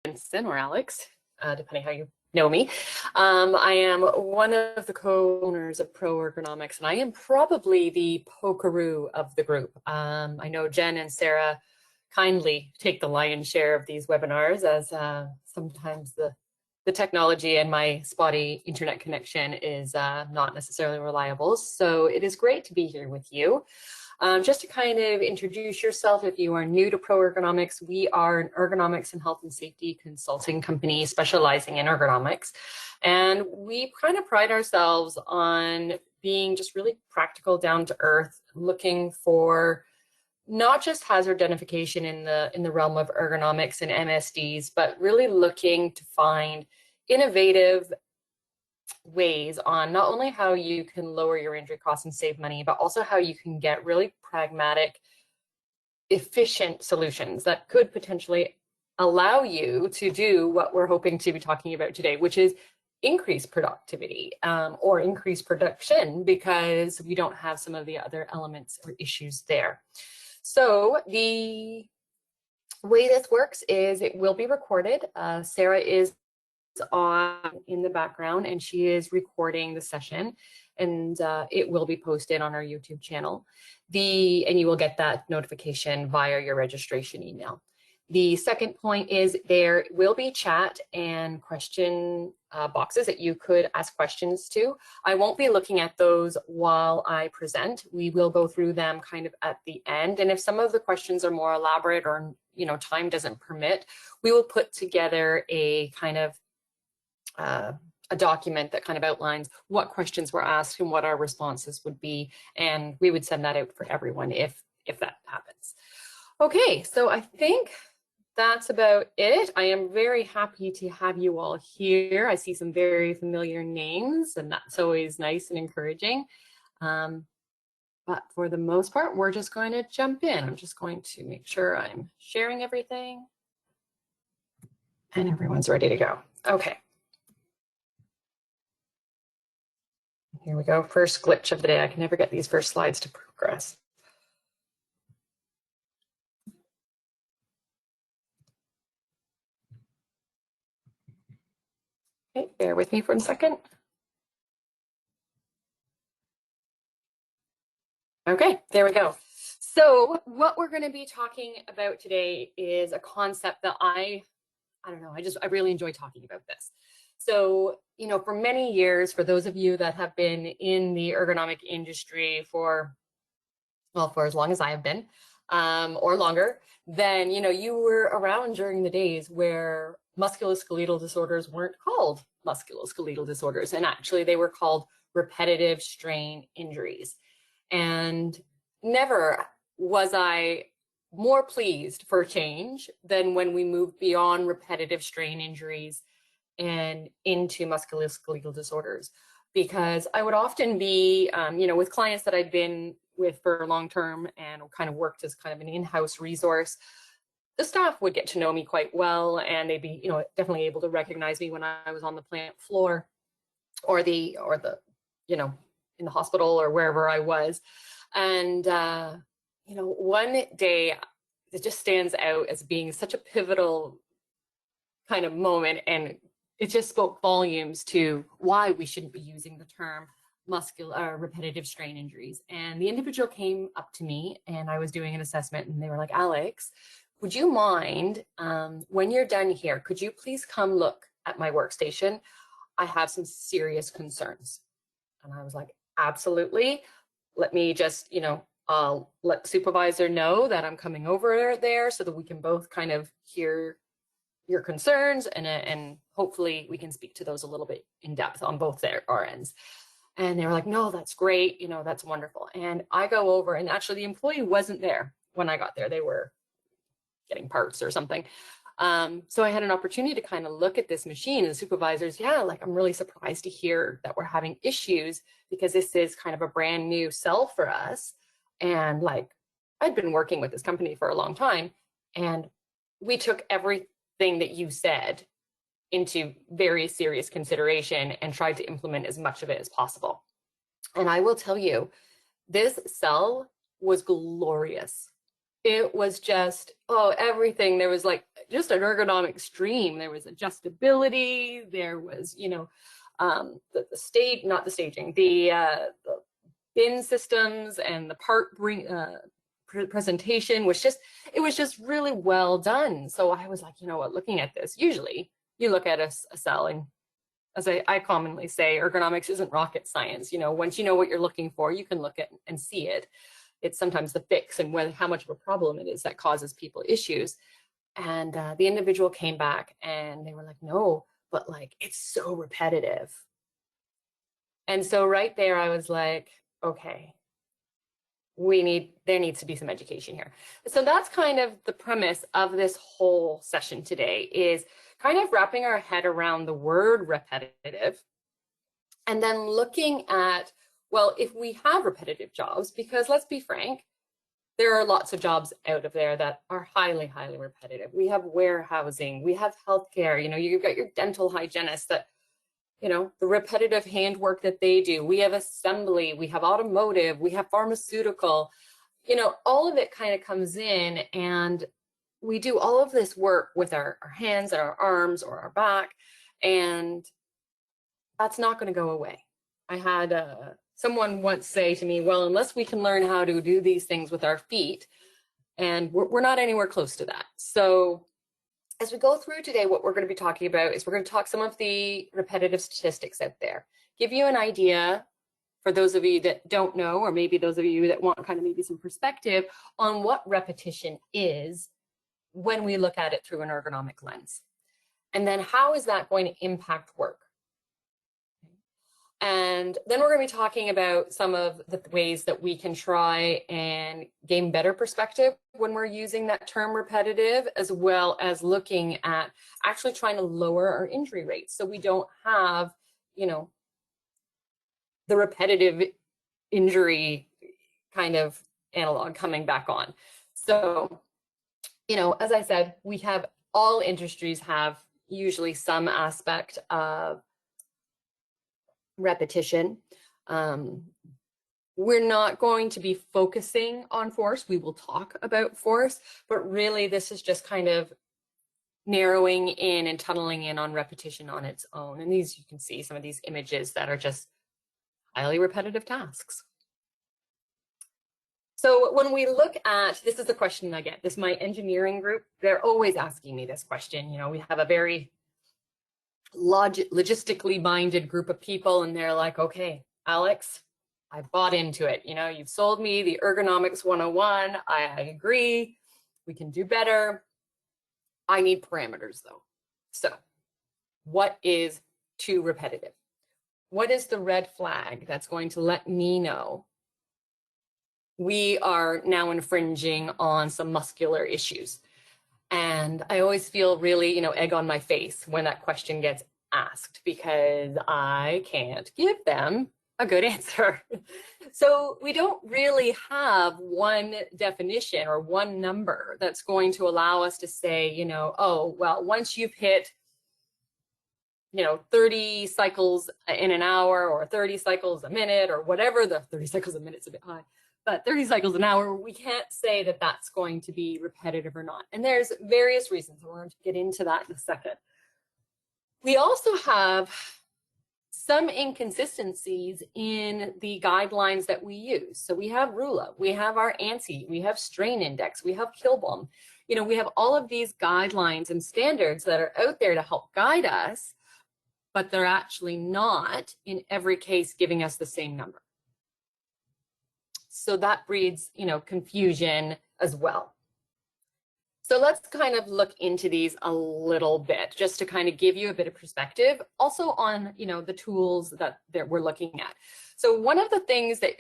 Vincent or Alex, depending how you know me. I am one of the co-owners of Pro Ergonomics, and I am probably the pokeroo of the group. I know Jen and Sarah kindly take the lion's share of these webinars, as sometimes the technology and my spotty internet connection is not necessarily reliable. So it is great to be here with you. Just to kind of introduce yourself, if you are new to Pro Ergonomics, we are an ergonomics and health and safety consulting company specializing in ergonomics. And we kind of pride ourselves on being just really practical, down to earth, looking for not just hazard identification in the realm of ergonomics and MSDs, but really looking to find innovative ways on not only how you can lower your injury costs and save money, but also how you can get really pragmatic, efficient solutions that could potentially allow you to do what we're hoping to be talking about today, which is increase productivity or increase production, because we don't have some of the other elements or issues there. So the way this works is it will be recorded. Sarah is on in the background and she is recording the session, and it will be posted on our YouTube channel. And you will get that notification via your registration email. The second point is there will be chat and question boxes that you could ask questions to. I won't be looking at those while I present. We will go through them kind of at the end. And if some of the questions are more elaborate or time doesn't permit, we will put together a kind of a document that kind of outlines what questions were asked and what our responses would be, and we would send that out for everyone if that happens. Okay, so I think that's about it. I am very happy to have you all here. I see some very familiar names, and that's always nice and encouraging. But for the most part, we're just going to jump in. I'm just going to make sure I'm sharing everything and everyone's ready to go. Okay. Here we go. First glitch of the day. I can never get these first slides to progress. Okay, bear with me for a second. Okay, there we go. So what we're going to be talking about today is a concept that I don't know, I really enjoy talking about this. So, for many years, for those of you that have been in the ergonomic industry for as long as I have been, or longer, then, you were around during the days where musculoskeletal disorders weren't called musculoskeletal disorders, and actually they were called repetitive strain injuries. And never was I more pleased for change than when we moved beyond repetitive strain injuries and into musculoskeletal disorders, because I would often be, with clients that I'd been with for long term and kind of worked as kind of an in-house resource. The staff would get to know me quite well, and they'd be, definitely able to recognize me when I was on the plant floor, or the, in the hospital or wherever I was. And one day it just stands out as being such a pivotal kind of moment, and it just spoke volumes to why we shouldn't be using the term repetitive strain injuries. And the individual came up to me, and I was doing an assessment, and they were like, "Alex, would you mind, when you're done here, could you please come look at my workstation? I have some serious concerns." And I was like, "Absolutely. Let me just, I'll let the supervisor know that I'm coming over there so that we can both kind of hear your concerns, and hopefully we can speak to those a little bit in depth on both our ends." And they were like, "No, that's great. That's wonderful." And I go over, and actually the employee wasn't there when I got there. They were getting parts or something. So I had an opportunity to kind of look at this machine, and the supervisors, I'm really surprised to hear that we're having issues, because this is kind of a brand new sell for us. And I'd been working with this company for a long time, and we took everything that you said into very serious consideration and tried to implement as much of it as possible. And I will tell you, this sell was glorious. It was just, everything. There was just an ergonomic stream. There was adjustability, there was, you know, the stage, not the staging, the bin systems and the part presentation was just, it was just really well done. So I was like, you know what, looking at this, usually you look at a cell, and as I commonly say, ergonomics isn't rocket science. You know, once you know what you're looking for, you can look at and see it. It's sometimes the fix and how much of a problem it is that causes people issues. And the individual came back and they were like, no, but like, it's so repetitive. And so right there, I was like, okay, there needs to be some education here. So that's kind of the premise of this whole session today, is kind of wrapping our head around the word repetitive, and then looking at, well, if we have repetitive jobs, because let's be frank, there are lots of jobs out of there that are highly, highly repetitive. We have warehousing, we have healthcare, you know, you've got your dental hygienists that, you know, the repetitive handwork that they do. We have assembly, we have automotive, we have pharmaceutical, you know, all of it kind of comes in, and we do all of this work with our hands and our arms or our back, and that's not going to go away. I had someone once say to me, well, unless we can learn how to do these things with our feet, and we're not anywhere close to that. So as we go through today, what we're going to be talking about is we're going to talk some of the repetitive statistics out there, give you an idea for those of you that don't know, or maybe those of you that want kind of maybe some perspective on what repetition is when we look at it through an ergonomic lens. And then how is that going to impact work? And then we're going to be talking about some of the ways that we can try and gain better perspective when we're using that term repetitive, as well as looking at actually trying to lower our injury rates so we don't have, you know, the repetitive injury kind of analog coming back on. So, you know, as I said, all industries have usually some aspect of repetition. We're not going to be focusing on force. We will talk about force, but really this is just kind of narrowing in and tunneling in on repetition on its own. And these, you can see some of these images that are just highly repetitive tasks. So when we look at, this is the question I get, this is my engineering group, they're always asking me this question. You know, we have a very logistically minded group of people, and they're like, okay, Alex, I bought into it. You know, you've sold me the ergonomics 101. I agree, we can do better. I need parameters though. So what is too repetitive? What is the red flag that's going to let me know we are now infringing on some muscular issues? And I always feel really, you know, egg on my face when that question gets asked, because I can't give them a good answer. So we don't really have one definition or one number that's going to allow us to say, you know, oh, well, once you've hit, you know, 30 cycles in an hour or 30 cycles a minute or whatever, the 30 cycles a minute's a bit high, but 30 cycles an hour, we can't say that that's going to be repetitive or not. And there's various reasons. We're going to get into that in a second. We also have some inconsistencies in the guidelines that we use. So we have Rula, we have our ANSI, we have strain index, we have Kilbom. You know, we have all of these guidelines and standards that are out there to help guide us, but they're actually not in every case giving us the same number. So that breeds, you know, confusion as well. So let's kind of look into these a little bit, just to kind of give you a bit of perspective, also on, you know, the tools that we're looking at. So one of the things that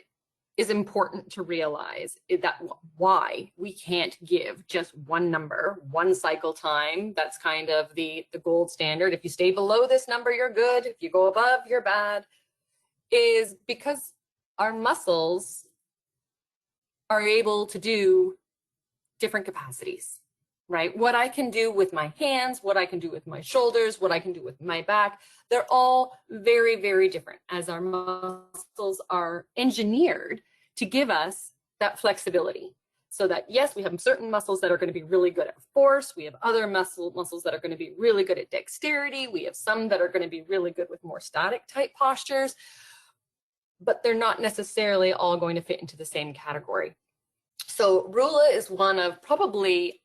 is important to realize is that why we can't give just one number, one cycle time. That's kind of the gold standard. If you stay below this number, you're good. If you go above, you're bad, is because our muscles are able to do different capacities, right? What I can do with my hands, what I can do with my shoulders, what I can do with my back, they're all very, very different, as our muscles are engineered to give us that flexibility. So that, yes, we have certain muscles that are going to be really good at force. We have other muscles that are going to be really good at dexterity. We have some that are going to be really good with more static type postures, but they're not necessarily all going to fit into the same category. So Rula is one of probably,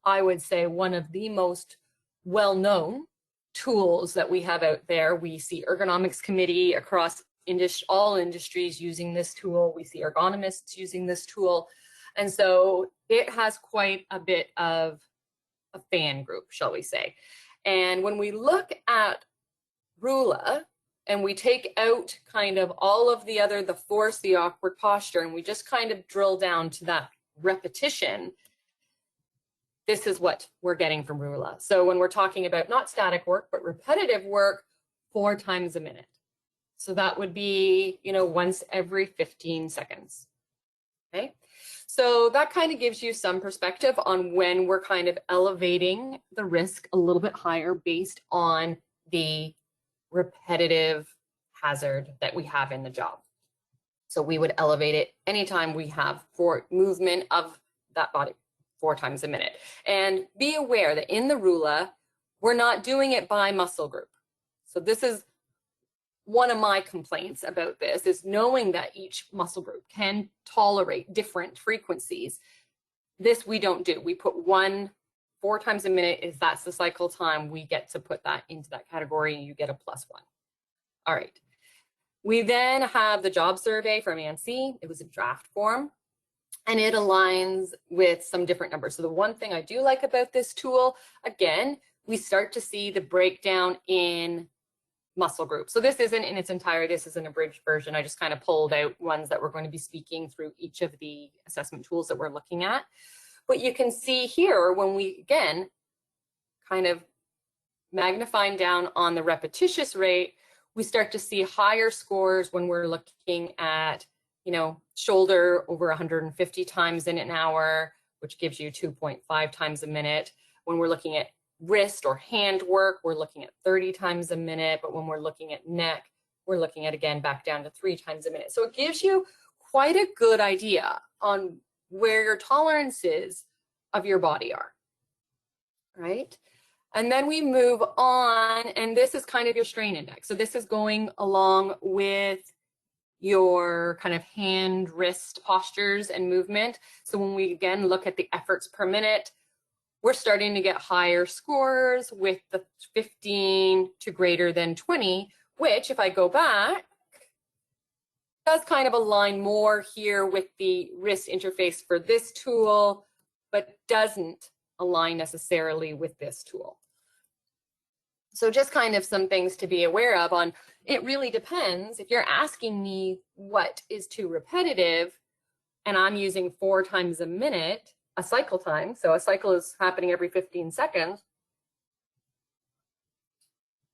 I would say, one of the most well-known tools that we have out there. We see ergonomics committee across all industries using this tool. We see ergonomists using this tool. And so it has quite a bit of a fan group, shall we say. And when we look at Rula and we take out kind of all of the other, the force, the awkward posture, and we just kind of drill down to that repetition, this is what we're getting from Rula. So when we're talking about not static work, but repetitive work, 4 times a minute. So that would be, once every 15 seconds, okay? So that kind of gives you some perspective on when we're kind of elevating the risk a little bit higher based on the repetitive hazard that we have in the job. So we would elevate it anytime we have movement of that body 4 times a minute. And be aware that in the Rula, we're not doing it by muscle group. So this is one of my complaints about this, is knowing that each muscle group can tolerate different frequencies. This we don't do. We put 4 times a minute, if that's the cycle time, we get to put that into that category and you get a +1. All right. We then have the job survey from ANSI. It was a draft form and it aligns with some different numbers. So the one thing I do like about this tool, again, we start to see the breakdown in muscle group. So this isn't in its entirety, this is an abridged version. I just kind of pulled out ones that we're going to be speaking through each of the assessment tools that we're looking at. But you can see here when we, again, kind of magnifying down on the repetitious rate, we start to see higher scores when we're looking at, shoulder over 150 times in an hour, which gives you 2.5 times a minute. When we're looking at wrist or hand work, we're looking at 30 times a minute, but when we're looking at neck, we're looking at, again, back down to 3 times a minute. So it gives you quite a good idea on where your tolerances of your body are, right? And then we move on, and this is kind of your strain index. So this is going along with your kind of hand, wrist postures and movement. So when we, again, look at the efforts per minute, we're starting to get higher scores with the 15 to greater than 20, which, if I go back, does kind of align more here with the wrist interface for this tool, but doesn't align necessarily with this tool. So just kind of some things to be aware of on, it really depends. If you're asking me what is too repetitive, and I'm using 4 times a minute, a cycle time, so a cycle is happening every 15 seconds,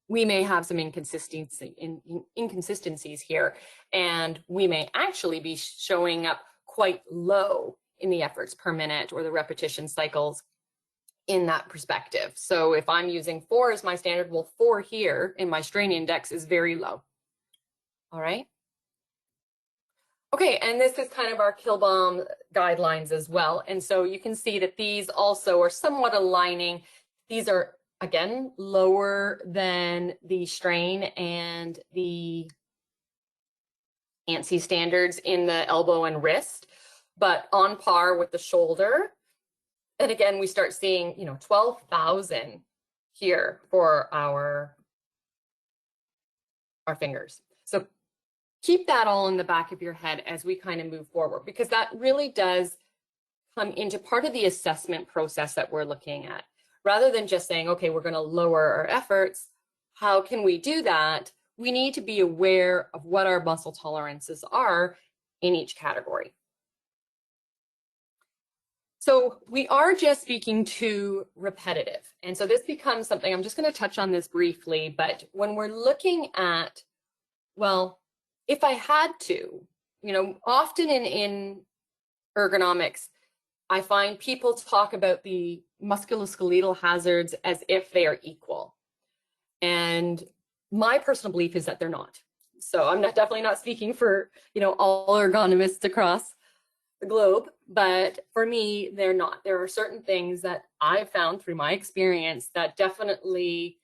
we may have some inconsistencies here, and we may actually be showing up quite low in the efforts per minute or the repetition cycles in that perspective. So if I'm using 4 as my standard, well, 4 here in my strain index is very low. All right. Okay, and this is kind of our Kilbaum guidelines as well. And so you can see that these also are somewhat aligning. These are, again, lower than the strain and the ANSI standards in the elbow and wrist, but on par with the shoulder. And again, we start seeing, 12,000 here for our fingers. So keep that all in the back of your head as we kind of move forward, because that really does come into part of the assessment process that we're looking at. Rather than just saying, okay, we're going to lower our efforts, how can we do that? We need to be aware of what our muscle tolerances are in each category. So we are just speaking to repetitive. And so this becomes something, I'm just going to touch on this briefly, but when we're looking at, well, if I had to, often in ergonomics, I find people talk about the musculoskeletal hazards as if they are equal. And my personal belief is that they're not. So I'm definitely not speaking for, all ergonomists across. the globe, but for me, they're not. There are certain things that I've found through my experience that definitely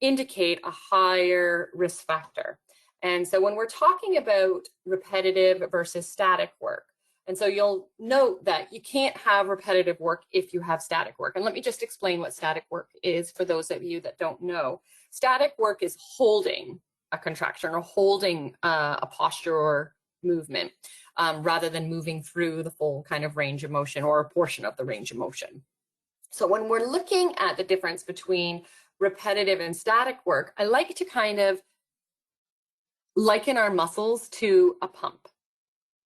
indicate a higher risk factor. And so when we're talking about repetitive versus static work, and so you'll note that you can't have repetitive work if you have static work. And let me just explain what static work is for those of you that don't know. Static work is holding a contraction or holding a posture or movement rather than moving through the full kind of range of motion or a portion of the range of motion. So when we're looking at the difference between repetitive and static work, I like to kind of liken our muscles to a pump.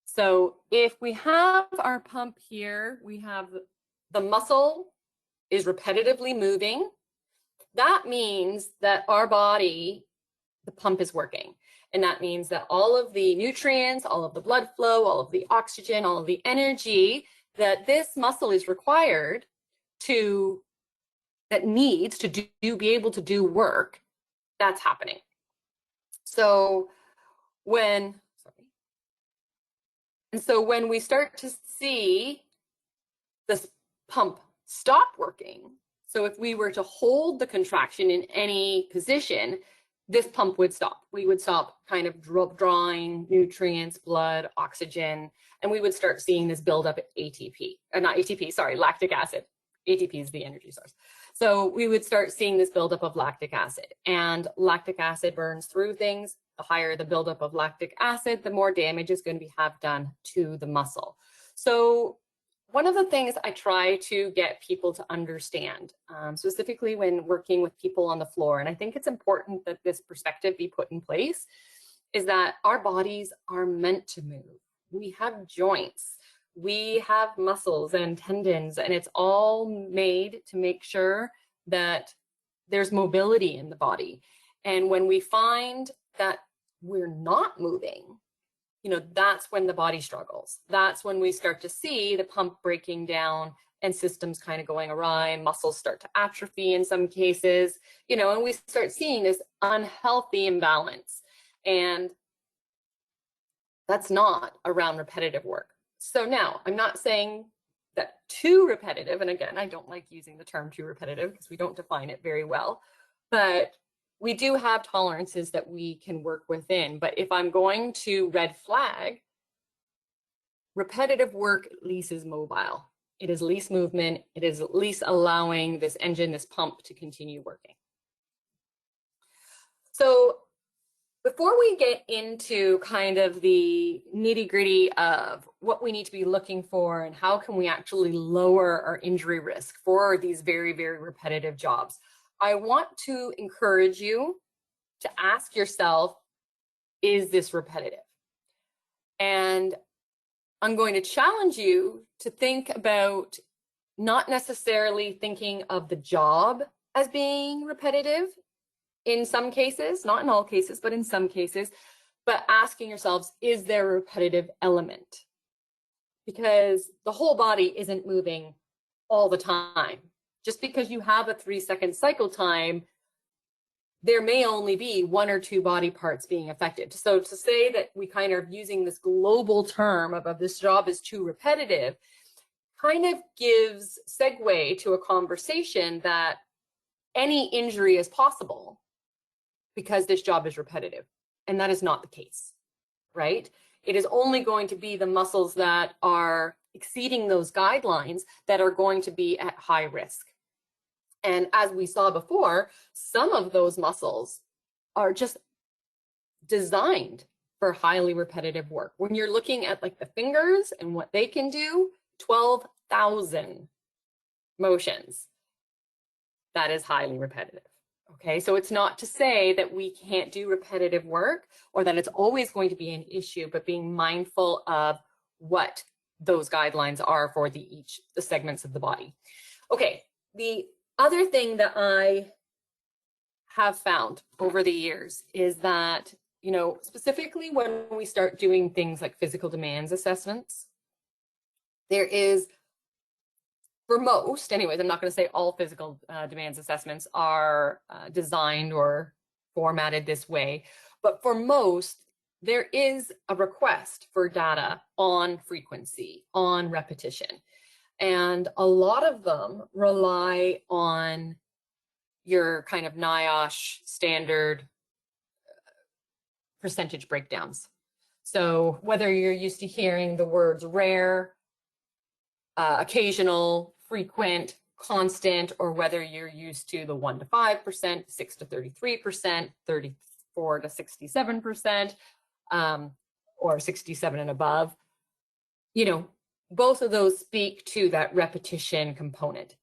So if we have our pump here, we have the muscle is repetitively moving. That means that our body, the pump is working. And that means that all of the nutrients, all of the blood flow, all of the oxygen, all of the energy that this muscle is required to, that needs to be able to do work, that's happening. So when we start to see this pump stop working, so if we were to hold the contraction in any position, this pump would stop. We would stop kind of drawing nutrients, blood, oxygen, and we would start seeing this buildup of ATP, not ATP, sorry, lactic acid. ATP is the energy source. So we would start seeing this buildup of lactic acid, and lactic acid burns through things. The higher the buildup of lactic acid, the more damage is going to be done to the muscle. So one of the things I try to get people to understand, specifically when working with people on the floor, and I think it's important that this perspective be put in place, is that our bodies are meant to move. We have joints, we have muscles and tendons, and it's all made to make sure that there's mobility in the body. And when we find that we're not moving, you know, that's when the body struggles. That's when we start to see the pump breaking down and systems kind of going awry, muscles start to atrophy in some cases, you know, and we start seeing this unhealthy imbalance. And that's not around repetitive work. So now, I'm not saying that too repetitive, and again, I don't like using the term too repetitive because we don't define it very well, but we do have tolerances that we can work within. But if I'm going to red flag, repetitive work at least is mobile. It is least movement. It is at least allowing this engine, this pump to continue working. So before we get into kind of the nitty-gritty of what we need to be looking for and how can we actually lower our injury risk for these very, very repetitive jobs, I want to encourage you to ask yourself, is this repetitive? And I'm going to challenge you to think about not necessarily thinking of the job as being repetitive in some cases, not in all cases, but in some cases, but asking yourselves, is there a repetitive element? Because the whole body isn't moving all the time. Just because you have a 3-second cycle time, there may only be 1 or 2 body parts being affected. So to say that we kind of using this global term of this job is too repetitive kind of gives segue to a conversation that any injury is possible because this job is repetitive. And that is not the case, right? It is only going to be the muscles that are exceeding those guidelines that are going to be at high risk. And as we saw before, some of those muscles are just designed for highly repetitive work. When you're looking at like the fingers and what they can do, 12,000 motions, that is highly repetitive. Okay, so it's not to say that we can't do repetitive work or that it's always going to be an issue, but being mindful of what those guidelines are for the segments of the body. Okay, the other thing that I have found over the years is that, you know, specifically when we start doing things like physical demands assessments, there is, for most, anyways, I'm not going to say all physical demands assessments are designed or formatted this way, but for most, there is a request for data on frequency, on repetition. And a lot of them rely on your kind of NIOSH standard percentage breakdowns. So whether you're used to hearing the words rare, occasional, frequent, constant, or whether you're used to the 1 to 5%, 6 to 33%, 34 to 67%, or 67 and above, you know, both of those speak to that repetition component.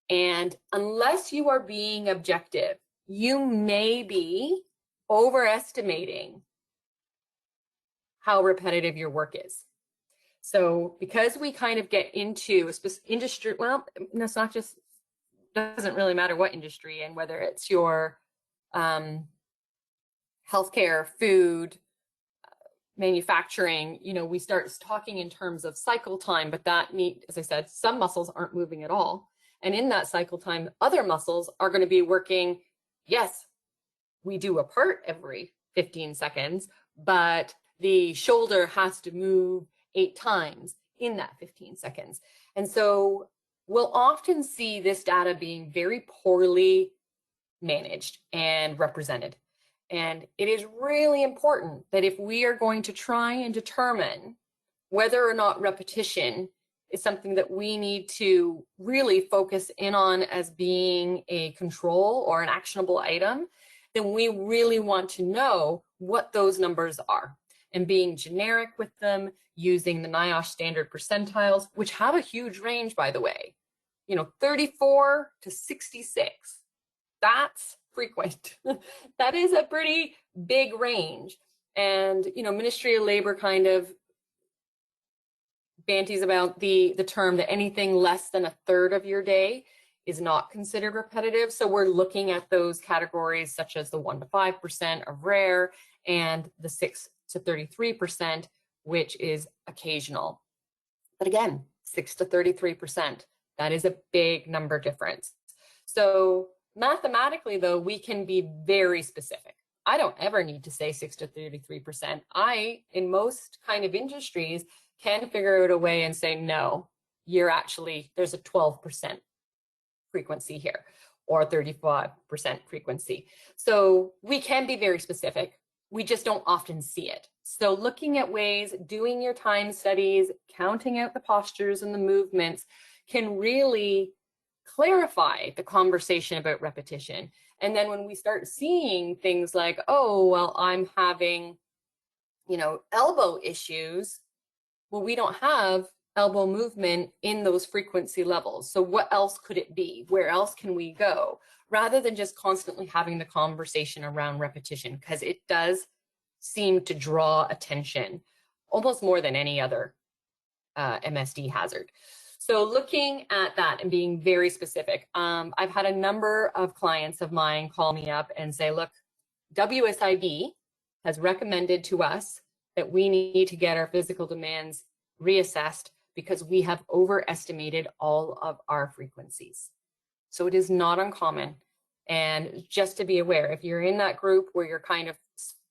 And unless you are being objective, you may be overestimating how repetitive your work is. So because we kind of get into a specific industry, well, it's not just, doesn't really matter what industry, and whether it's your healthcare, food, manufacturing, you know, we start talking in terms of cycle time, but that as I said, some muscles aren't moving at all. And in that cycle time, other muscles are going to be working. Yes, we do a part every 15 seconds, but the shoulder has to move 8 times in that 15 seconds. And so we'll often see this data being very poorly managed and represented. And it is really important that if we are going to try and determine whether or not repetition is something that we need to really focus in on as being a control or an actionable item, then we really want to know what those numbers are, and being generic with them, using the NIOSH standard percentiles, which have a huge range, by the way, you know, 34 to 66. That's frequent. That is a pretty big range. And, you know, Ministry of Labor kind of banties about the term that anything less than a third of your day is not considered repetitive. So we're looking at those categories such as the 1 to 5% of rare and the 6 to 33%, which is occasional. But again, 6 to 33%, that is a big number difference. So mathematically, though, we can be very specific. I don't ever need to say 6 to 33%. I, in most kind of industries, can figure out a way and say, no, you're actually, there's a 12% frequency here, or 35% frequency. So we can be very specific. We just don't often see it. So looking at ways, doing your time studies, counting out the postures and the movements can really clarify the conversation about repetition. And then when we start seeing things like, oh, well, I'm having, you know, elbow issues, well, we don't have elbow movement in those frequency levels. So what else could it be? Where else can we go? Rather than just constantly having the conversation around repetition, because it does seem to draw attention almost more than any other MSD hazard. So looking at that and being very specific, I've had a number of clients of mine call me up and say, look, WSIB has recommended to us that we need to get our physical demands reassessed because we have overestimated all of our frequencies. So it is not uncommon. And just to be aware, if you're in that group where you're kind of,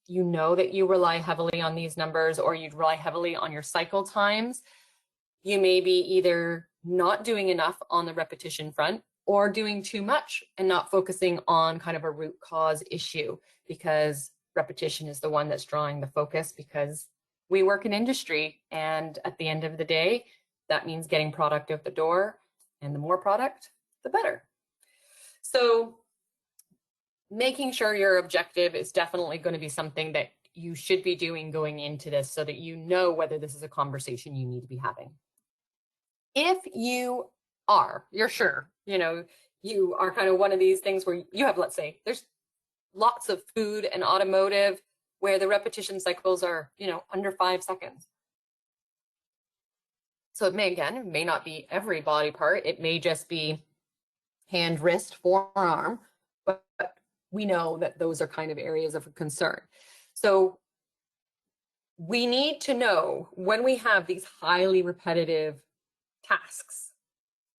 you know that you rely heavily on these numbers, or you rely heavily on your cycle times, you may be either not doing enough on the repetition front or doing too much and not focusing on kind of a root cause issue, because repetition is the one that's drawing the focus, because we work in industry, and at the end of the day, that means getting product out the door, and the more product, the better. So making sure your objective is definitely going to be something that you should be doing going into this, so that you know whether this is a conversation you need to be having. If you're sure, you know, you are kind of one of these things where you have, let's say, there's lots of food and automotive where the repetition cycles are, you know, under 5 seconds. So it may not be every body part. It may just be hand, wrist, forearm, but we know that those are kind of areas of concern. So we need to know when we have these highly repetitive tasks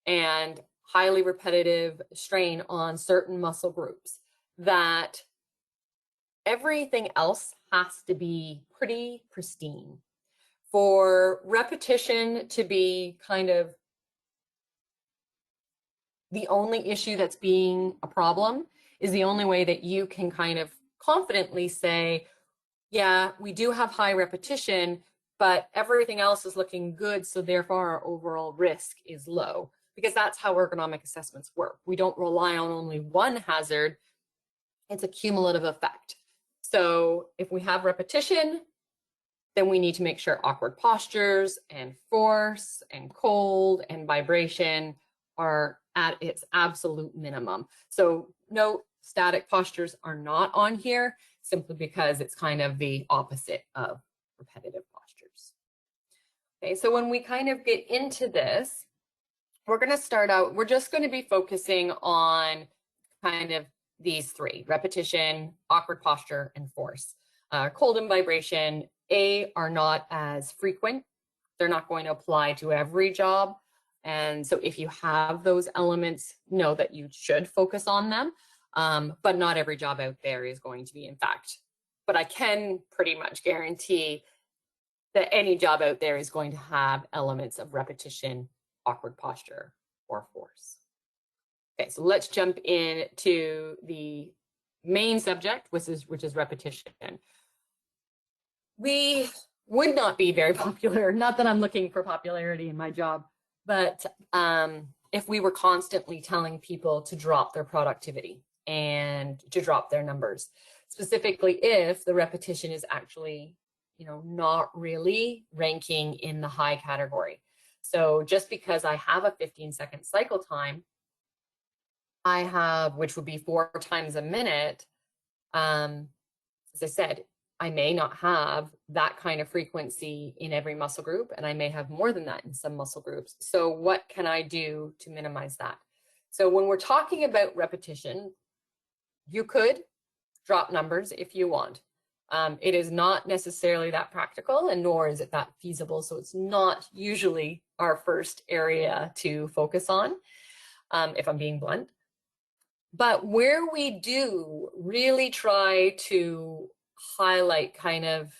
and highly repetitive strain on certain muscle groups, that everything else has to be pretty pristine. For repetition to be kind of the only issue that's being a problem is the only way that you can kind of confidently say, yeah, we do have high repetition, but everything else is looking good, so therefore our overall risk is low, because that's how ergonomic assessments work. We don't rely on only one hazard, it's a cumulative effect. So if we have repetition, then we need to make sure awkward postures and force and cold and vibration are at its absolute minimum. So no, static postures are not on here simply because it's kind of the opposite of repetitive postures. Okay, so when we kind of get into this, we're going to start out, we're just going to be focusing on kind of these three: repetition, awkward posture, and force. Cold and vibration, are not as frequent. They're not going to apply to every job. And so if you have those elements, know that you should focus on them. But not every job out there is going to be, in fact. But I can pretty much guarantee that any job out there is going to have elements of repetition, awkward posture, or force. Okay, so let's jump into the main subject, which is repetition. We would not be very popular, not that I'm looking for popularity in my job, but if we were constantly telling people to drop their productivity and to drop their numbers, specifically if the repetition is actually, not really ranking in the high category. So just because I have a 15-second cycle time, I have, which would be 4 times a minute, as I said, I may not have that kind of frequency in every muscle group, and I may have more than that in some muscle groups. So what can I do to minimize that? So when we're talking about repetition, you could drop numbers if you want. It is not necessarily that practical, and nor is it that feasible. So it's not usually our first area to focus on, if I'm being blunt. But where we do really try to highlight kind of,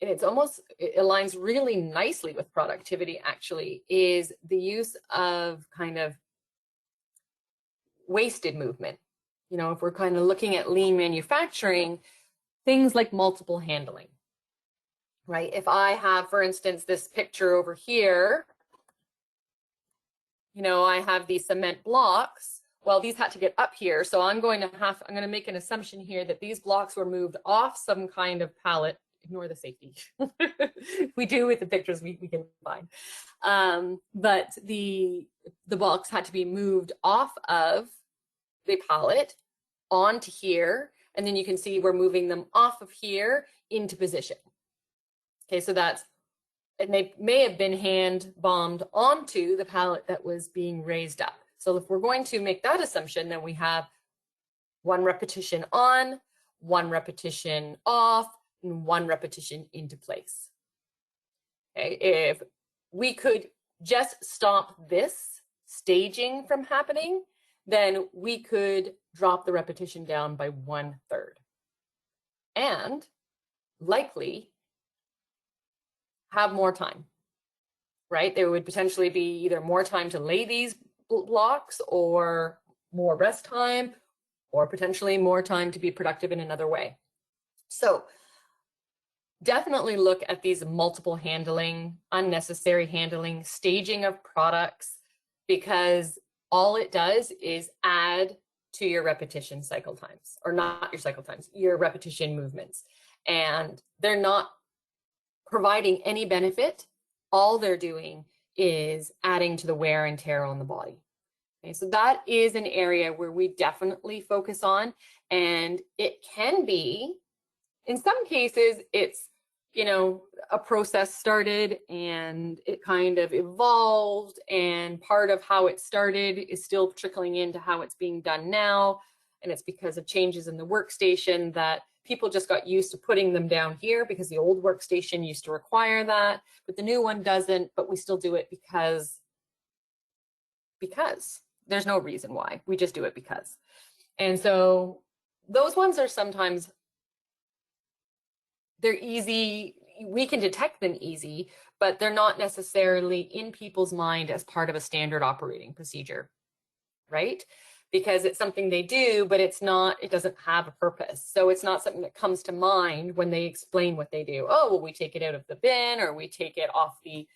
and it aligns really nicely with productivity actually, is the use of kind of wasted movement. If we're kind of looking at lean manufacturing, things like multiple handling, right? If I have, for instance, this picture over here, I have these cement blocks. Well, these had to get up here, so I'm going to make an assumption here that these blocks were moved off some kind of pallet. Ignore the safety. We do with the pictures we can find. But the blocks had to be moved off of the pallet onto here, and then you can see we're moving them off of here into position. Okay, so and they may have been hand bombed onto the pallet that was being raised up. So if we're going to make that assumption, then we have 1 repetition on, 1 repetition off, and 1 repetition into place. Okay, if we could just stop this staging from happening, then we could drop the repetition down by 1/3. And likely have more time, right? There would potentially be either more time to lay these blocks, or more rest time, or potentially more time to be productive in another way. So definitely look at these multiple handling, unnecessary handling, staging of products, because all it does is add to your repetition cycle times, or not your cycle times, your repetition movements. And they're not providing any benefit. All they're doing is adding to the wear and tear on the body. Okay, so that is an area where we definitely focus on, and it can be, in some cases, it's, a process started and it kind of evolved, and part of how it started is still trickling into how it's being done now. And it's because of changes in the workstation that people just got used to putting them down here, because the old workstation used to require that, but the new one doesn't, but we still do it because there's no reason why. We just do it because. And so those ones are sometimes they're easy, we can detect them easy, but they're not necessarily in people's mind as part of a standard operating procedure, right? Because it's something they do, but it's not, it doesn't have a purpose. So it's not something that comes to mind when they explain what they do. Oh, well, we take it out of the bin, or we take it off the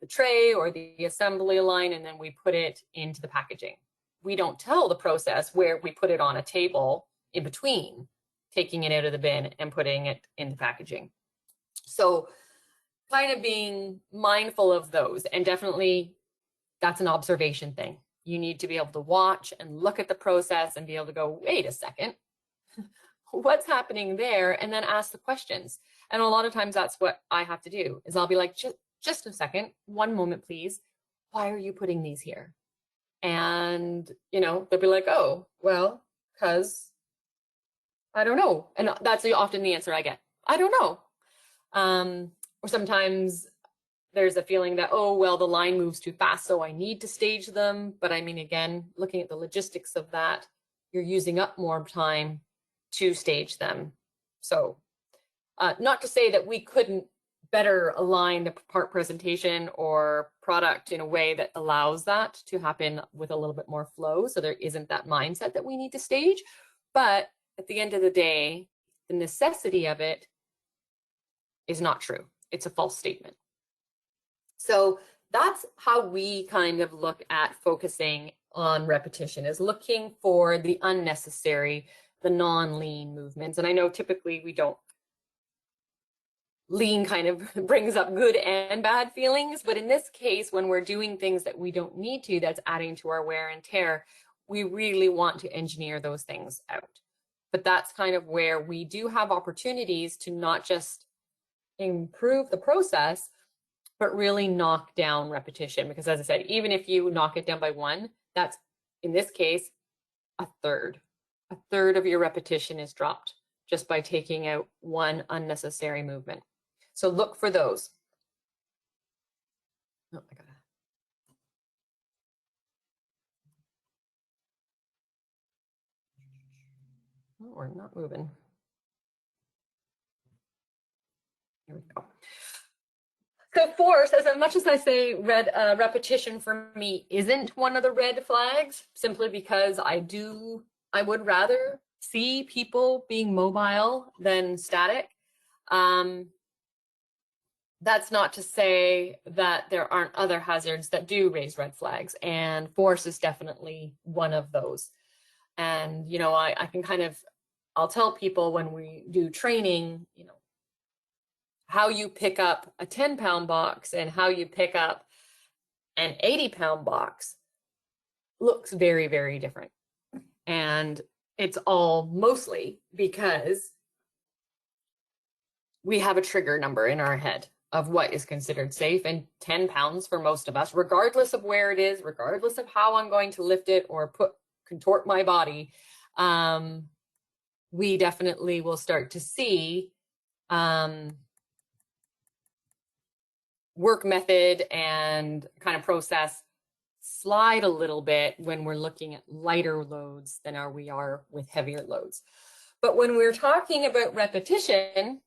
tray or the assembly line, and then we put it into the packaging. We don't tell the process where we put it on a table in between taking it out of the bin and putting it in the packaging. So kind of being mindful of those, and definitely that's an observation thing. You need to be able to watch and look at the process and be able to go, wait a second, what's happening there? And then ask the questions. And a lot of times that's what I have to do, is I'll be like, just a second, one moment, please. Why are you putting these here? And, you know, they'll be like, oh, well, because I don't know. And that's often the answer I get. I don't know. Or sometimes there's a feeling that, oh, well, the line moves too fast, so I need to stage them. But I mean, again, looking at the logistics of that, you're using up more time to stage them. So not to say that we couldn't better align the part presentation or product in a way that allows that to happen with a little bit more flow, so there isn't that mindset that we need to stage. But at the end of the day, the necessity of it is not true. It's a false statement. So that's how we kind of look at focusing on repetition, is looking for the unnecessary, the non-lean movements. And I know typically we don't, lean kind of brings up good and bad feelings, but in this case, when we're doing things that we don't need to, that's adding to our wear and tear, we really want to engineer those things out. But that's kind of where we do have opportunities to not just improve the process, but really knock down repetition. Because as I said, even if you knock it down by one, that's, in this case, a third. A third of your repetition is dropped just by taking out one unnecessary movement. So look for those. Oh, I gotta. Oh, we're not moving. Here we go. So force, as much as I say repetition for me isn't one of the red flags, simply because I would rather see people being mobile than static. That's not to say that there aren't other hazards that do raise red flags, and force is definitely one of those. And, you know, I can kind of, I'll tell people when we do training, you know, how you pick up a 10-pound box and how you pick up an 80-pound box looks very, very different. And it's all mostly because we have a trigger number in our head of what is considered safe, and 10 pounds for most of us, regardless of where it is, regardless of how I'm going to lift it or contort my body, we definitely will start to see work method and kind of process slide a little bit when we're looking at lighter loads than we are with heavier loads. But when we're talking about repetition,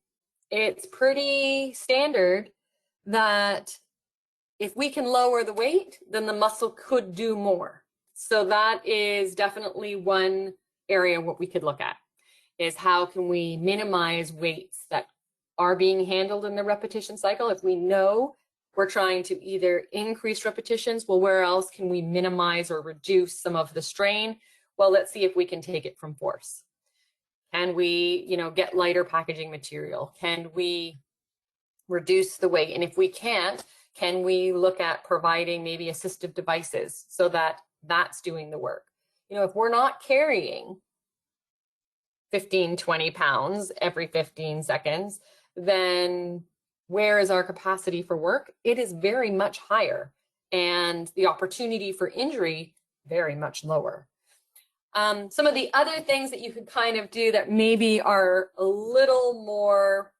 it's pretty standard that if we can lower the weight, then the muscle could do more. So that is definitely one area what we could look at, is how can we minimize weights that are being handled in the repetition cycle. If we know we're trying to either increase repetitions, well, where else can we minimize or reduce some of the strain? Well, let's see if we can take it from force. Can we, you know, get lighter packaging material? Can we reduce the weight? And if we can't, can we look at providing maybe assistive devices so that that's doing the work? You know, if we're not carrying 15, 20 pounds every 15 seconds, then where is our capacity for work? It is very much higher, and the opportunity for injury very much lower. Some of the other things that you could kind of do that maybe are a little more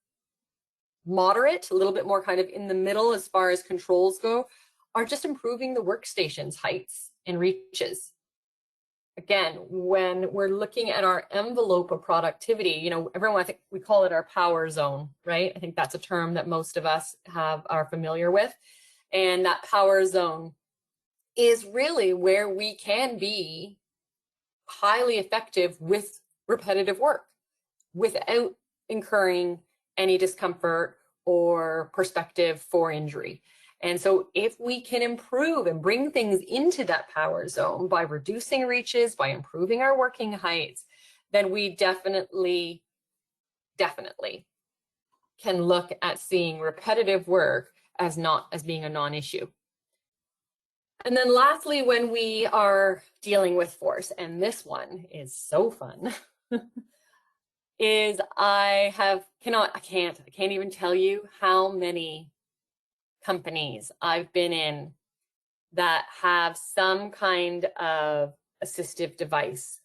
moderate, a little bit more kind of in the middle as far as controls go, are just improving the workstation's heights and reaches. again, when we're looking at our envelope of productivity, you know, everyone, I think we call it our power zone, right? I think that's a term that most of us are familiar with. And that power zone is really where we can be highly effective with repetitive work without incurring any discomfort or perspective for injury. And so if we can improve and bring things into that power zone by reducing reaches, by improving our working heights, then we definitely can look at seeing repetitive work as being a non-issue. And then lastly, when we are dealing with force, and this one is so fun, is I can't even tell you how many companies I've been in that have some kind of assistive device,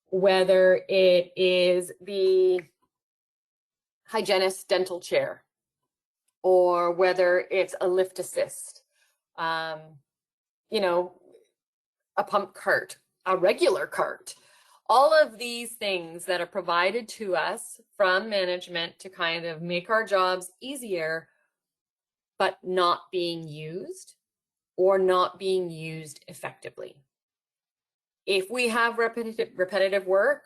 whether it is the hygienist dental chair, or whether it's a lift assist, you know, a pump cart, a regular cart. All of these things that are provided to us from management to kind of make our jobs easier, but not being used or not being used effectively. If we have repetitive work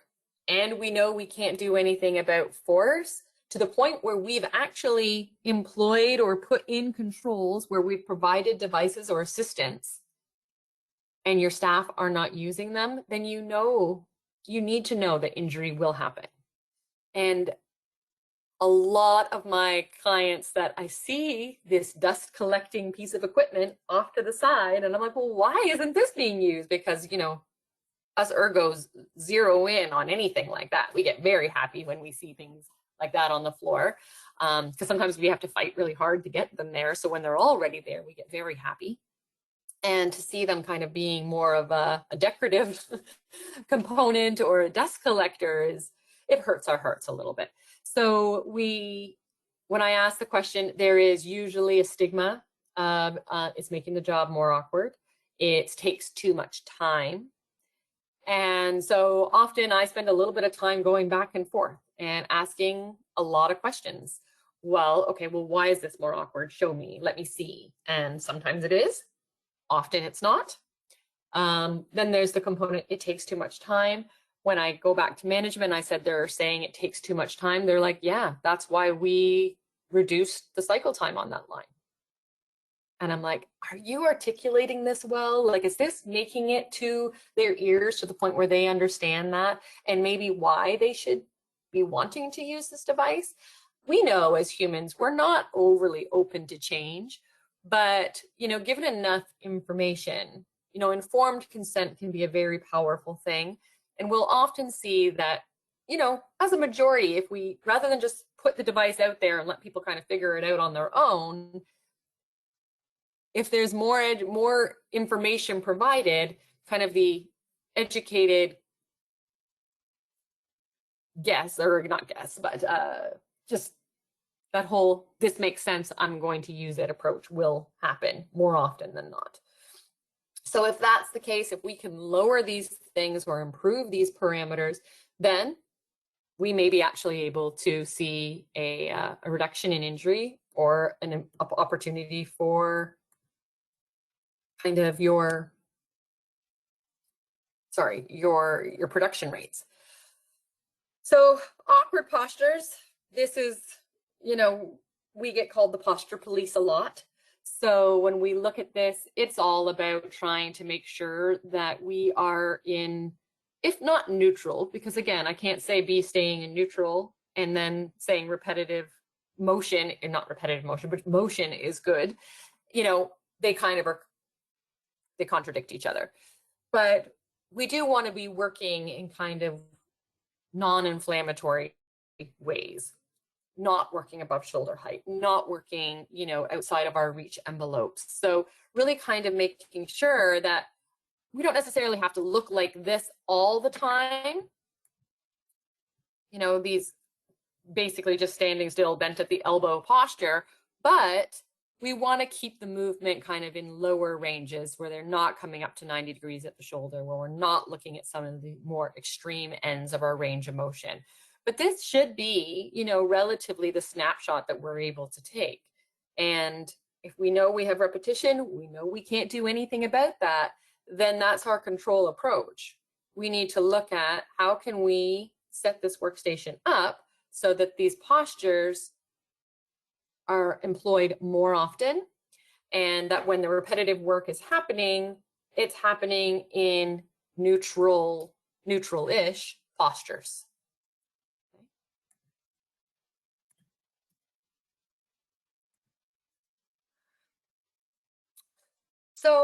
and we know we can't do anything about force, to the point where we've actually employed or put in controls where we've provided devices or assistance, and your staff are not using them, then you need to know that injury will happen. And a lot of my clients that I see this dust collecting piece of equipment off to the side, and I'm like, well, why isn't this being used? Because, you know, us ergos zero in on anything like that. We get very happy when we see things like that on the floor, because sometimes we have to fight really hard to get them there. So when they're already there, we get very happy. And to see them kind of being more of a decorative component or a dust collector, it hurts our hearts a little bit. So when I ask the question, there is usually a stigma. It's making the job more awkward. It takes too much time. And so often I spend a little bit of time going back and forth and asking a lot of questions. Well, okay, well, why is this more awkward? Show me, let me see. And sometimes it is, often it's not. Then there's the component, it takes too much time. When I go back to management, I said they're saying it takes too much time. They're like, yeah, that's why we reduced the cycle time on that line. And I'm like, are you articulating this well? Like, is this making it to their ears to the point where they understand that and maybe why they should be wanting to use this device? We know as humans, we're not overly open to change, but, you know, given enough information, you know, informed consent can be a very powerful thing. And we'll often see that, you know, as a majority, if we, rather than just put the device out there and let people kind of figure it out on their own, if there's more information provided, kind of the educated guess, or not guess, but just that whole, this makes sense, I'm going to use it approach will happen more often than not. So if that's the case, if we can lower these things or improve these parameters, then we may be actually able to see a reduction in injury or an opportunity for kind of your production rates. So awkward postures, this is, you know, we get called the posture police a lot. So when we look at this, it's all about trying to make sure that we are in, if not neutral, because again, I can't say be staying in neutral and then saying repetitive motion, and not repetitive motion, but motion is good. You know, they kind of are, they contradict each other. But we do want to be working in kind of non-inflammatory ways, not working above shoulder height, not working, you know, outside of our reach envelopes. So really kind of making sure that we don't necessarily have to look like this all the time. You know, these basically just standing still, bent at the elbow posture, but we want to keep the movement kind of in lower ranges where they're not coming up to 90 degrees at the shoulder, where we're not looking at some of the more extreme ends of our range of motion. But this should be, you know, relatively the snapshot that we're able to take. And if we know we have repetition, we know we can't do anything about that, then that's our control approach. We need to look at how can we set this workstation up so that these postures are employed more often, and that when the repetitive work is happening, it's happening in neutral-ish postures. So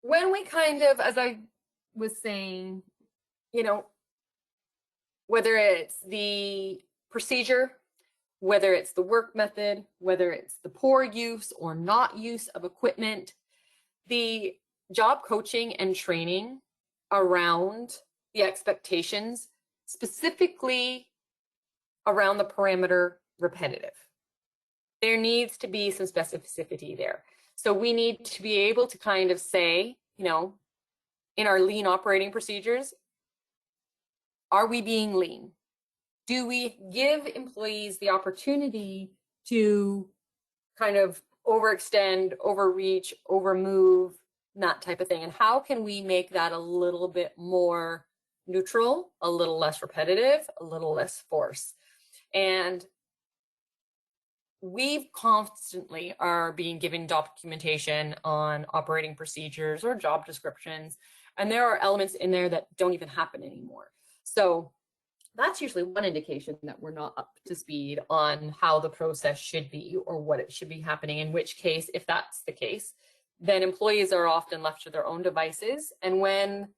when we kind of, as I was saying, you know, whether it's the procedure, whether it's the work method, whether it's the poor use or not use of equipment, the job coaching and training around the expectations, specifically around the parameter repetitive. There needs to be some specificity there. So we need to be able to kind of say, you know, in our lean operating procedures, are we being lean? Do we give employees the opportunity to kind of overextend, overreach, overmove, that type of thing? And how can we make that a little bit more neutral, a little less repetitive, a little less force? And we constantly are being given documentation on operating procedures or job descriptions, and there are elements in there that don't even happen anymore. So that's usually one indication that we're not up to speed on how the process should be or what it should be happening, in which case, if that's the case, then employees are often left to their own devices. And when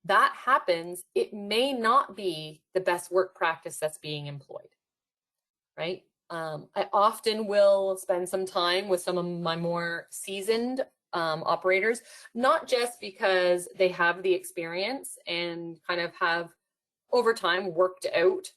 that happens, it may not be the best work practice that's being employed, right? I often will spend some time with some of my more seasoned operators, not just because they have the experience and kind of have over time worked out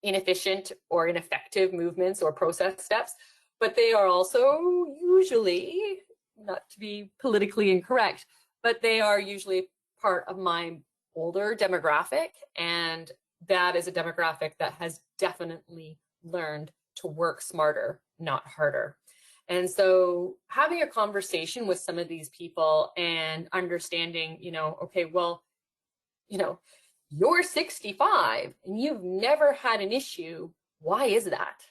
inefficient or ineffective movements or process steps, but they are also usually, not to be politically incorrect, but they are usually part of my older demographic, and that is a demographic that has definitely learned to work smarter, not harder. And so having a conversation with some of these people and understanding, you know, okay, well, you know, you're 65 and you've never had an issue. Why is that?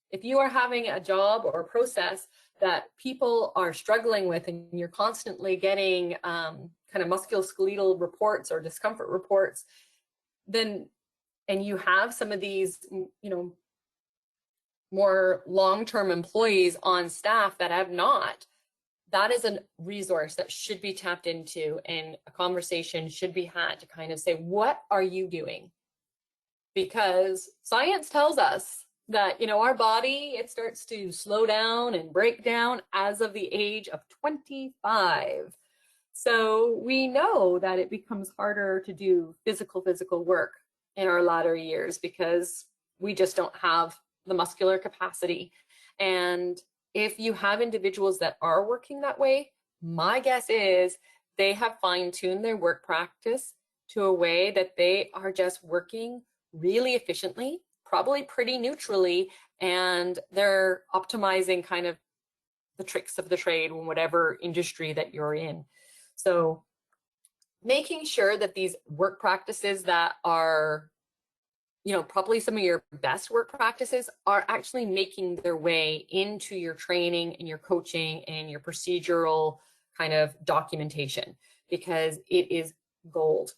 If you are having a job or a process that people are struggling with and you're constantly getting kind of musculoskeletal reports or discomfort reports, then, and you have some of these, you know, more long-term employees on staff that have not, that is a resource that should be tapped into, and a conversation should be had to kind of say, what are you doing? Because science tells us that, you know, our body, it starts to slow down and break down as of the age of 25. So we know that it becomes harder to do physical work in our latter years because we just don't have the muscular capacity. And if you have individuals that are working that way, my guess is they have fine-tuned their work practice to a way that they are just working really efficiently, probably pretty neutrally, and they're optimizing kind of the tricks of the trade in whatever industry that you're in. So making sure that these work practices that are, you know, probably some of your best work practices are actually making their way into your training and your coaching and your procedural kind of documentation, because it is gold.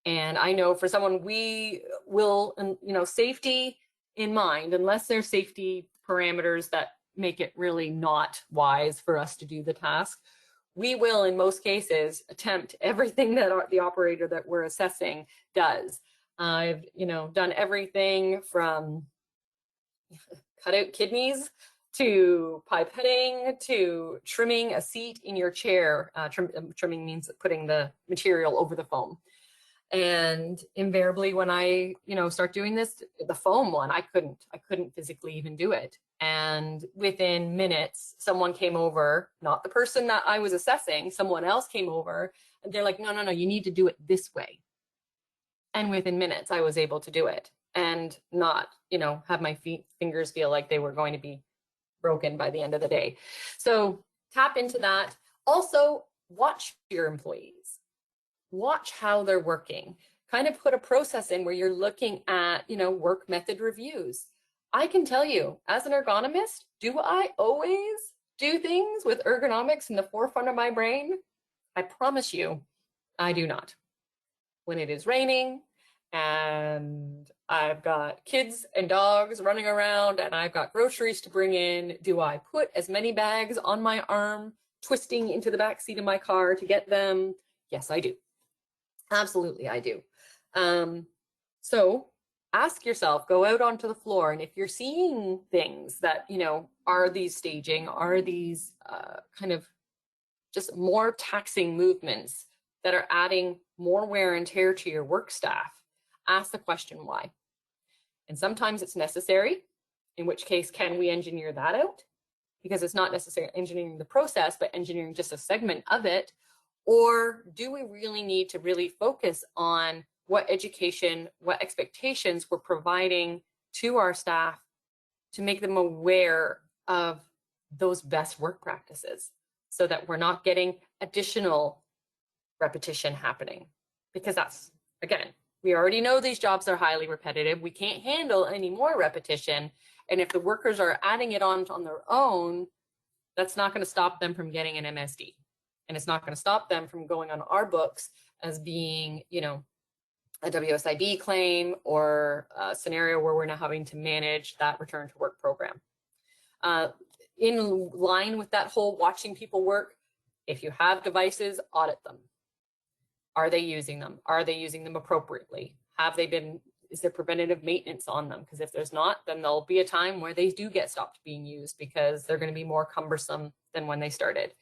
And I know for someone, we will, you know, safety in mind, unless there's safety parameters that make it really not wise for us to do the task, we will in most cases attempt everything that the operator that we're assessing does. I've, you know, done everything from cut out kidneys to pipetting to trimming a seat in your chair. Trimming means putting the material over the foam. And invariably when I, start doing this, the foam one, I couldn't physically even do it. And within minutes, someone came over, not the person that I was assessing, someone else came over, and they're like, no, you need to do it this way. And within minutes, I was able to do it and not, have my fingers feel like they were going to be broken by the end of the day. So tap into that. Also, watch your employees. Watch how they're working. Kind of put a process in where you're looking at, work method reviews. I can tell you, as an ergonomist, do I always do things with ergonomics in the forefront of my brain? I promise you, I do not. When it is raining and I've got kids and dogs running around and I've got groceries to bring in, do I put as many bags on my arm, twisting into the back seat of my car to get them? Yes, I do. Absolutely, I do. So ask yourself, go out onto the floor, and if you're seeing things that, are these staging, are these kind of just more taxing movements that are adding more wear and tear to your work staff, ask the question why. And sometimes it's necessary, in which case, can we engineer that out? Because it's not necessarily engineering the process, but engineering just a segment of it. Or do we really need to really focus on what education, what expectations we're providing to our staff to make them aware of those best work practices so that we're not getting additional repetition happening? Because that's, again, we already know these jobs are highly repetitive. We can't handle any more repetition. And if the workers are adding it on their own, that's not going to stop them from getting an MSD. And it's not going to stop them from going on our books as being, a WSIB claim or a scenario where we're now having to manage that return to work program. In line with that whole watching people work, if you have devices, audit them. Are they using them? Are they using them appropriately? Is there preventative maintenance on them? Because if there's not, then there'll be a time where they do get stopped being used because they're going to be more cumbersome than when they started.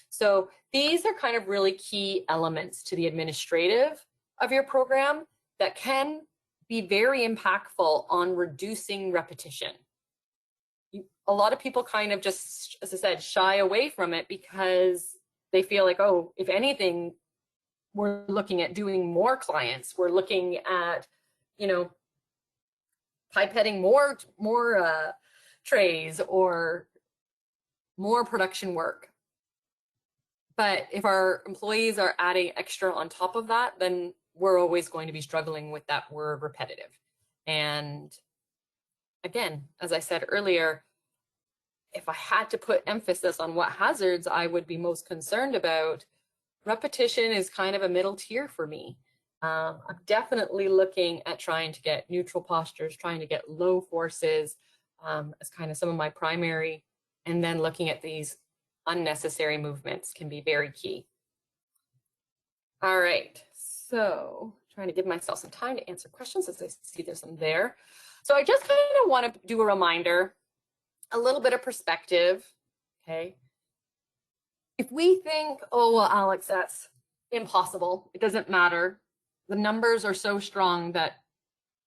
So these are kind of really key elements to the administrative of your program that can be very impactful on reducing repetition. A lot of people kind of just, as I said, shy away from it because they feel like, oh, if anything, we're looking at doing more clients. We're looking at, pipetting more trays or more production work. But if our employees are adding extra on top of that, then we're always going to be struggling with that word repetitive. And again, as I said earlier, if I had to put emphasis on what hazards I would be most concerned about, repetition is kind of a middle tier for me. I'm definitely looking at trying to get neutral postures, trying to get low forces as kind of some of my primary, and then looking at these unnecessary movements can be very key. All right, so trying to give myself some time to answer questions as I see there's some there. So I just kind of want to do a reminder, a little bit of perspective, okay? If we think, oh, well, Alex, that's impossible, it doesn't matter. The numbers are so strong that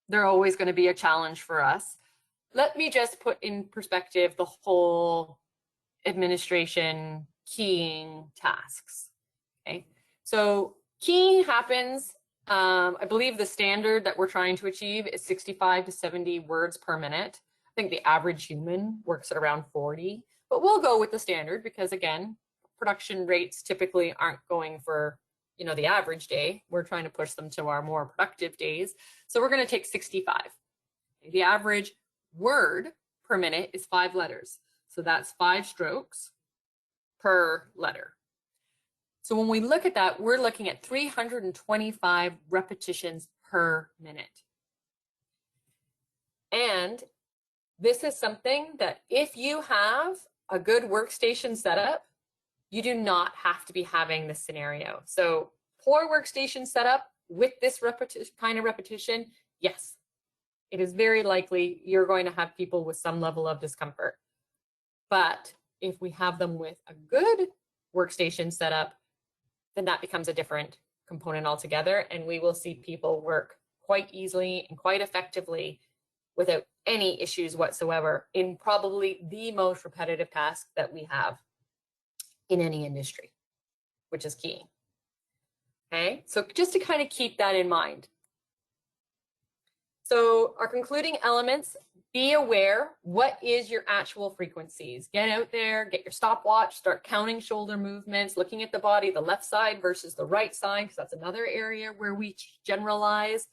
they're always going to be a challenge for us. Let me just put in perspective the whole administration keying tasks, okay? So keying happens, I believe the standard that we're trying to achieve is 65 to 70 words per minute. I think the average human works at around 40, but we'll go with the standard because again, production rates typically aren't going for, the average day. We're trying to push them to our more productive days. So we're going to take 65. The average word per minute is 5 letters. So that's 5 strokes per letter. So when we look at that, we're looking at 325 repetitions per minute. And this is something that if you have a good workstation setup, you do not have to be having this scenario. So poor workstation setup with this kind of repetition, yes, it is very likely you're going to have people with some level of discomfort. But if we have them with a good workstation setup, then that becomes a different component altogether, and we will see people work quite easily and quite effectively without any issues whatsoever in probably the most repetitive task that we have in any industry, which is key. Okay, so just to kind of keep that in mind. So our concluding elements: be aware, what is your actual frequencies? Get out there, get your stopwatch, start counting shoulder movements, looking at the body, the left side versus the right side, because that's another area where we generalize.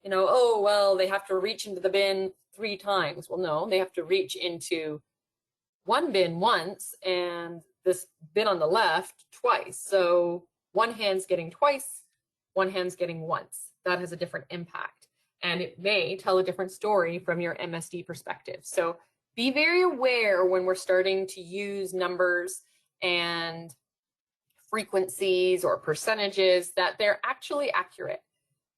You know, oh, well, they have to reach into the bin 3 times. Well, no, they have to reach into one bin once and this bin on the left twice. So one hand's getting twice, one hand's getting once. That has a different impact. And it may tell a different story from your MSD perspective. So be very aware when we're starting to use numbers and frequencies or percentages that they're actually accurate,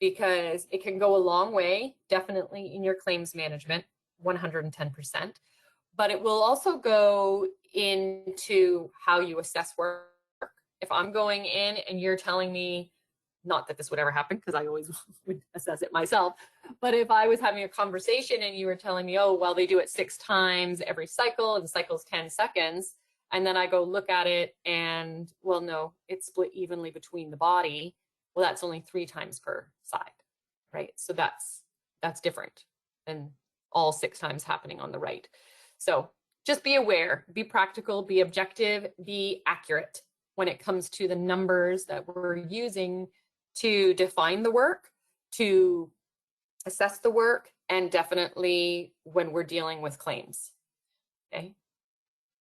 because it can go a long way, definitely in your claims management, 110%, but it will also go into how you assess work. If I'm going in and you're telling me, not that this would ever happen because I always would assess it myself, but if I was having a conversation and you were telling me, oh, well, they do it 6 times every cycle and the cycle's 10 seconds, and then I go look at it and, well, no, it's split evenly between the body. Well, that's only 3 times per side, right? So that's different than all 6 times happening on the right. So just be aware, be practical, be objective, be accurate when it comes to the numbers that we're using to define the work, to assess the work, and definitely when we're dealing with claims. Okay.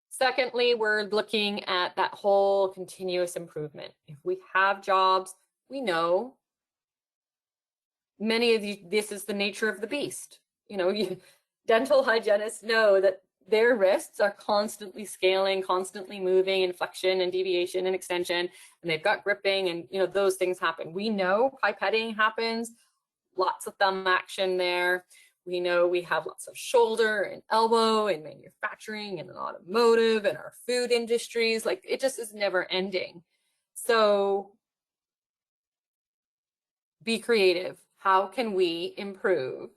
Secondly, we're looking at that whole continuous improvement. If we have jobs, we know many of you, this is the nature of the beast. You know, dental hygienists know that their wrists are constantly scaling, constantly moving, in flexion and deviation and extension, and they've got gripping, and you know, those things happen. We know pipetting happens, lots of thumb action there. We know we have lots of shoulder and elbow in manufacturing and in automotive and our food industries. Like, it just is never ending. So be creative. How can we improve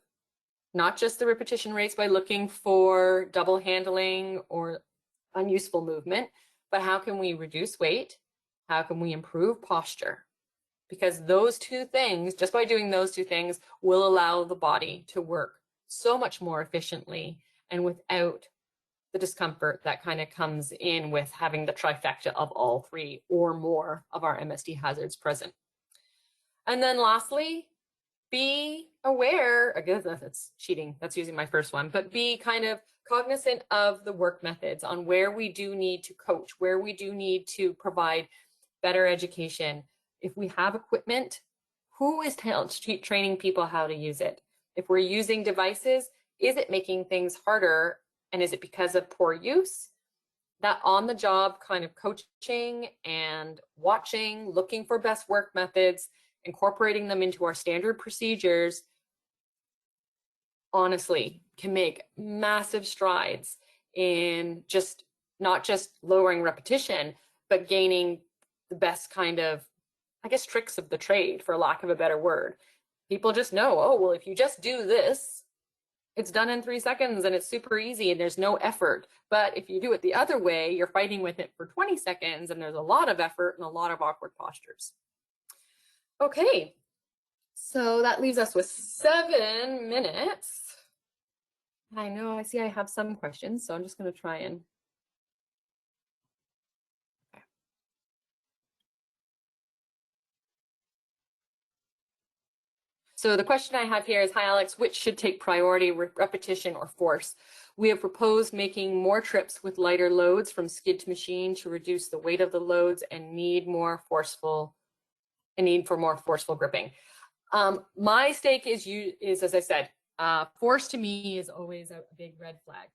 not just the repetition rates by looking for double handling or unuseful movement, but how can we reduce weight? How can we improve posture? Because those 2 things, just by doing those 2 things, will allow the body to work so much more efficiently and without the discomfort that kind of comes in with having the trifecta of all 3 or more of our MSD hazards present. And then lastly, be aware, I guess that's cheating, that's using my first one, but be kind of cognizant of the work methods on where we do need to coach, where we do need to provide better education. If we have equipment, who is training people how to use it? If we're using devices, is it making things harder? And is it because of poor use? That on-the-job kind of coaching and watching, looking for best work methods, incorporating them into our standard procedures, honestly, can make massive strides in just not just lowering repetition, but gaining the best kind of, I guess, tricks of the trade, for lack of a better word. People just know, oh, well, if you just do this, it's done in 3 seconds and it's super easy and there's no effort. But if you do it the other way, you're fighting with it for 20 seconds and there's a lot of effort and a lot of awkward postures. Okay, so that leaves us with 7 minutes. I know, I see I have some questions, so I'm just going to try and. Okay. So the question I have here is, hi Alex, which should take priority, repetition or force? We have proposed making more trips with lighter loads from skid to machine to reduce the weight of the loads and need for more forceful gripping. My stake is, as I said, force to me is always a big red flag.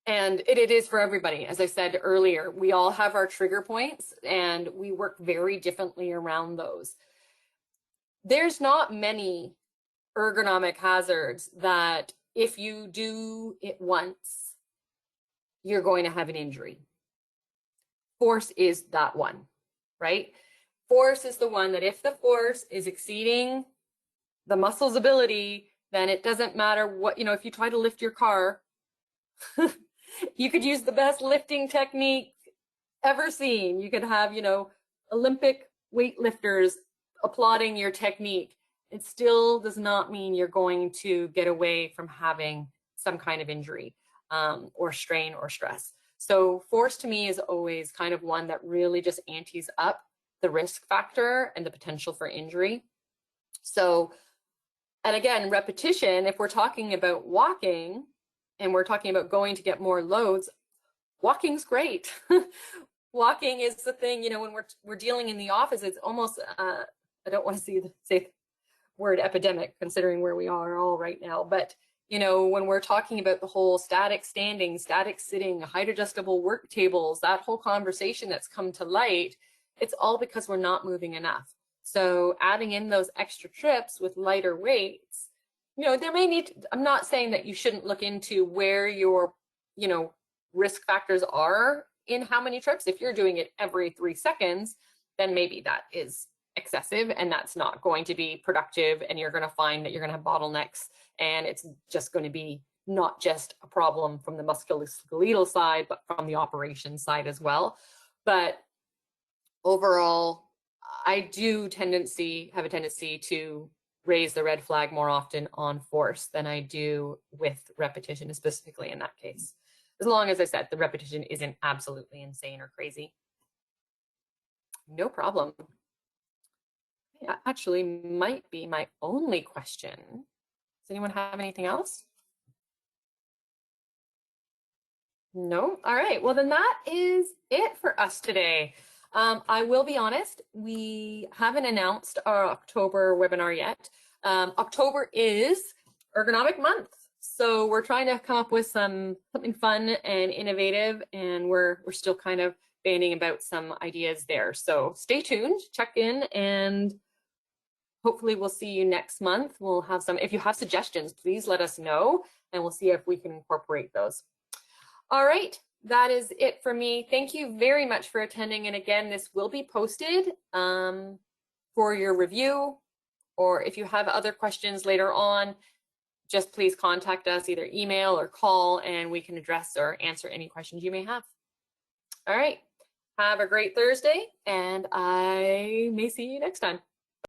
And it is for everybody. As I said earlier, we all have our trigger points and we work very differently around those. There's not many ergonomic hazards that if you do it once, you're going to have an injury. Force is that one, right? Force is the one that if the force is exceeding the muscle's ability, then it doesn't matter what, if you try to lift your car, you could use the best lifting technique ever seen. You could have, Olympic weightlifters applauding your technique. It still does not mean you're going to get away from having some kind of injury or strain or stress. So force to me is always kind of one that really just antes up the risk factor and the potential for injury. So, and again, repetition, if we're talking about walking and we're talking about going to get more loads, walking's great. Walking is the thing, when we're dealing in the office, it's almost, I don't want to say the word epidemic, considering where we are all right now, but when we're talking about the whole static standing, static sitting, height adjustable work tables, that whole conversation that's come to light, it's all because we're not moving enough. So adding in those extra trips with lighter weights, there may need, I'm not saying that you shouldn't look into where your, risk factors are in how many trips. If you're doing it every 3 seconds, then maybe that is excessive and that's not going to be productive, and you're going to find that you're going to have bottlenecks, and it's just going to be not just a problem from the musculoskeletal side, but from the operation side as well. But overall, I do have a tendency to raise the red flag more often on force than I do with repetition, specifically in that case. As long as I said the repetition isn't absolutely insane or crazy. No problem. That actually might be my only question. Does anyone have anything else? No? All right. Well, then that is it for us today. I will be honest, we haven't announced our October webinar yet. October is ergonomic month. So we're trying to come up with something fun and innovative, and we're still kind of banding about some ideas there. So stay tuned, check in, and hopefully we'll see you next month. We'll have some, if you have suggestions, please let us know, and we'll see if we can incorporate those. All right, that is it for me. Thank you very much for attending. And again, this will be posted for your review, or if you have other questions later on, just please contact us, either email or call, and we can address or answer any questions you may have. All right, have a great Thursday, and I may see you next time.